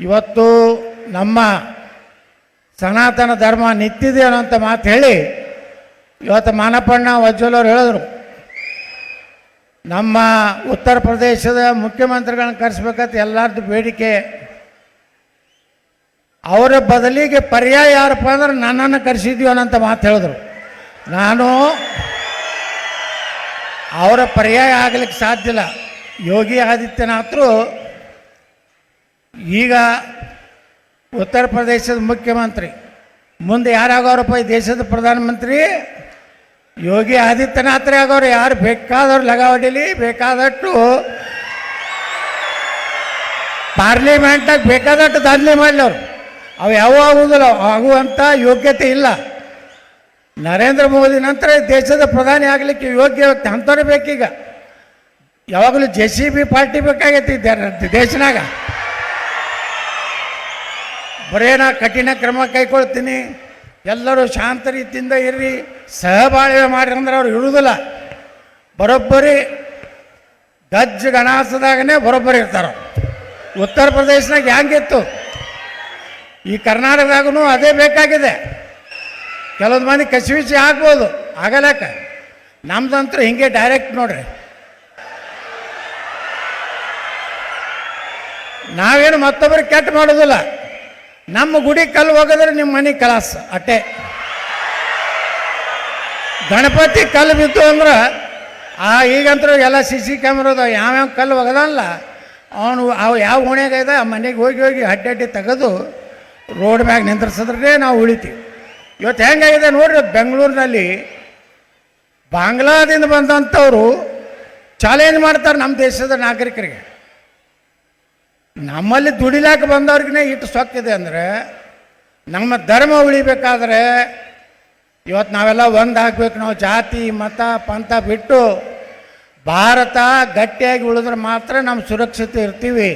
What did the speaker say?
ಇವತ್ತು ನಮ್ಮ ಸನಾತನ ಧರ್ಮ ನಿಂತಿದೆ ಅನ್ನೋಂಥ ಮಾತು ಹೇಳಿ ಇವತ್ತು ಮಾನಪ್ಪಣ್ಣ ವಜ್ಜಲ್ ಅವರು ಹೇಳಿದ್ರು, ನಮ್ಮ ಉತ್ತರ ಪ್ರದೇಶದ ಮುಖ್ಯಮಂತ್ರಿಗಳನ್ನ ಕರೆಸ್ಬೇಕಂತ ಎಲ್ಲರದ್ದು ಬೇಡಿಕೆ. ಅವರ ಬದಲಿಗೆ ಪರ್ಯಾಯ ಯಾರಪ್ಪ ಅಂದ್ರೆ ನನ್ನನ್ನು ಕರೆಸಿದ್ವಿ ಅನ್ನೋಂಥ ಮಾತು ಹೇಳಿದ್ರು. ನಾನು ಅವರ ಪರ್ಯಾಯ ಆಗಲಿಕ್ಕೆ ಸಾಧ್ಯ ಇಲ್ಲ. ಯೋಗಿ ಆದಿತ್ಯನಾಥರು ಈಗ ಉತ್ತರ ಪ್ರದೇಶದ ಮುಖ್ಯಮಂತ್ರಿ, ಮುಂದೆ ಯಾರಾಗವ್ರಪ್ಪ ಈ ದೇಶದ ಪ್ರಧಾನಮಂತ್ರಿ? ಯೋಗಿ ಆದಿತ್ಯನಾಥರೇ ಆಗೋರು. ಯಾರು ಬೇಕಾದವ್ರು ಲಗ ಹೊಡೀಲಿ, ಬೇಕಾದಷ್ಟು ಪಾರ್ಲಿಮೆಂಟಾಗ ಬೇಕಾದಷ್ಟು ದಾಂಧಲೆ ಮಾಡಲಿ ಅವರು. ಅವು ಯಾವ ಆಗುವುದಿಲ್ಲ, ಆಗುವಂಥ ಯೋಗ್ಯತೆ ಇಲ್ಲ. ನರೇಂದ್ರ ಮೋದಿ ನಂತರ ದೇಶದ ಪ್ರಧಾನಿ ಆಗಲಿಕ್ಕೆ ಯೋಗ್ಯ ವ್ಯಕ್ತಿ ಅಂಥವ್ರು ಬೇಕೀಗ. ಯಾವಾಗಲೂ JCB ಪಾರ್ಟಿ ಬೇಕಾಗೈತಿ ದೇಶನಾಗ. ಬರೇ ನಾ ಕಠಿಣ ಕ್ರಮ ಕೈಗೊಳ್ತೀನಿ, ಎಲ್ಲರೂ ಶಾಂತ ರೀತಿಯಿಂದ ಇರ್ರಿ, ಸಹಬಾಳ್ವೆ ಮಾಡ್ರಿ ಅಂದ್ರೆ ಅವ್ರು ಇರುವುದಿಲ್ಲ. ಬರೋಬ್ಬರಿ ಗಜ್ಜ ಗಣಾಸದಾಗನೇ ಬರೋಬ್ಬರಿ ಇರ್ತಾರೆ. ಉತ್ತರ ಪ್ರದೇಶನಾಗ ಹೆಂಗಿತ್ತು, ಈ ಕರ್ನಾಟಕದಾಗೂ ಅದೇ ಬೇಕಾಗಿದೆ. ಕೆಲವೊಂದು ಮಂದಿ ಕಸಿವಿಸಿ ಆಗ್ಬೋದು, ಆಗಲಕ್ಕ. ನಮ್ದಂತೂ ಹಿಂಗೆ ಡೈರೆಕ್ಟ್ ನೋಡ್ರಿ. ನಾವೇನು ಮತ್ತೊಬ್ಬರಿಗೆ ಕೆಟ್ಟ ಮಾಡೋದಿಲ್ಲ. ನಮ್ಮ ಗುಡಿ ಕಲ್ಲು ಹೋಗಿದ್ರೆ ನಿಮ್ಮ ಮನೆ ಕಲಾಸ ಅಟ್ಟೆ. ಗಣಪತಿ ಕಲ್ಲು ಬಿತ್ತು ಅಂದ್ರೆ ಈಗಂತೂ ಎಲ್ಲ CC ಕ್ಯಾಮ್ರಾದ ಯಾವ್ಯಾವ ಕಲ್ಲು ಒಗದಲ್ಲ ಅವು ಯಾವ ಓಣ್ಯಾಗೈದ ಆ ಮನೆಗೆ ಹೋಗಿ ಅಡ್ಡಡ್ಡಿ ತೆಗೆದು ರೋಡ್ ಮ್ಯಾಗ ನಿಂದ್ರಿಸಿದ್ರೆ ನಾವು ಉಳಿತೀವಿ. ಇವತ್ತು ಹೆಂಗಾಗಿದೆ ನೋಡ್ರಿ, ಬೆಂಗಳೂರಿನಲ್ಲಿ ಬಾಂಗ್ಲಾದಿಂದ ಬಂದಂಥವರು ಚಾಲೆಂಜ್ ಮಾಡ್ತಾರೆ ನಮ್ಮ ದೇಶದ ನಾಗರಿಕರಿಗೆ. ನಮ್ಮಲ್ಲಿ ದುಡಿಲಾಕ ಬಂದವ್ರಿಗೇ ಇಟ್ಟು ಸೊಕ್ಕಿದೆ ಅಂದರೆ, ನಮ್ಮ ಧರ್ಮ ಉಳಿಬೇಕಾದ್ರೆ ಇವತ್ತು ನಾವೆಲ್ಲ ಒಂದು ಹಾಕ್ಬೇಕು. ನಾವು ಜಾತಿ ಮತ ಪಂಥ ಬಿಟ್ಟು ಭಾರತ ಗಟ್ಟಿಯಾಗಿ ಉಳಿದ್ರೆ ಮಾತ್ರ ನಮ್ಮ ಸುರಕ್ಷಿತ ಇರ್ತೀವಿ.